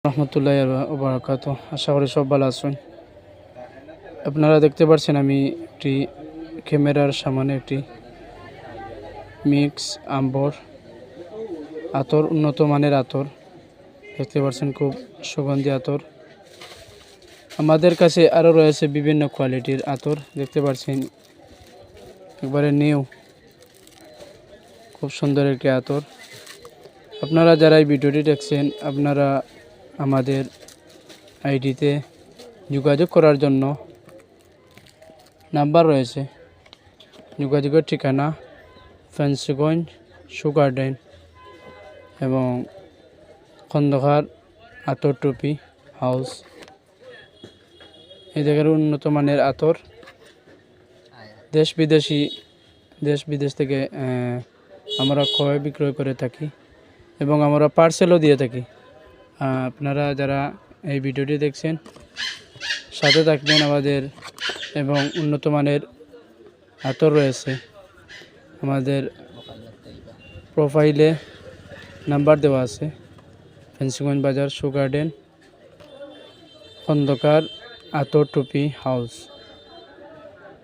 রহমতুল্লাহি ওয়া বারাকাতুহু। আশা করি সব ভালো আছেন। আপনারা দেখতে পাচ্ছেন আমি একটি ক্যামেরার সামনে একটি মিক্স আম্বর আতর, উন্নত মানের আতর দেখতে পাচ্ছেন, খুব সুগন্ধি আতর। আমাদের কাছে আরও রয়েছে বিভিন্ন কোয়ালিটির আতর দেখতে পাচ্ছেন, একবারে নিউ, খুব সুন্দর একটি আতর। আপনারা যারা এই ভিডিওটি দেখছেন, আপনারা আমাদের আইডিতে যোগাযোগ করার জন্য নাম্বার রয়েছে। যোগাযোগের ঠিকানা ফেন্সিগঞ্জ সুগারডেন এবং খন্দকার আতর টুপি হাউস। এই জায়গার উন্নত মানের আতর দেশ বিদেশ থেকে আমরা ক্রয় বিক্রয় করে থাকি এবং আমরা পার্সেলও দিয়ে থাকি। আপনারা যারা এই ভিডিওটি দেখছেন সাথে থাকবেন আমাদের, এবং উন্নত মানের আতর রয়েছে। আমাদের প্রোফাইলে নাম্বার দেওয়া আছে। ফেন্সিগঞ্জ বাজার সুগারডেন খন্দকার আতর টুপি হাউস।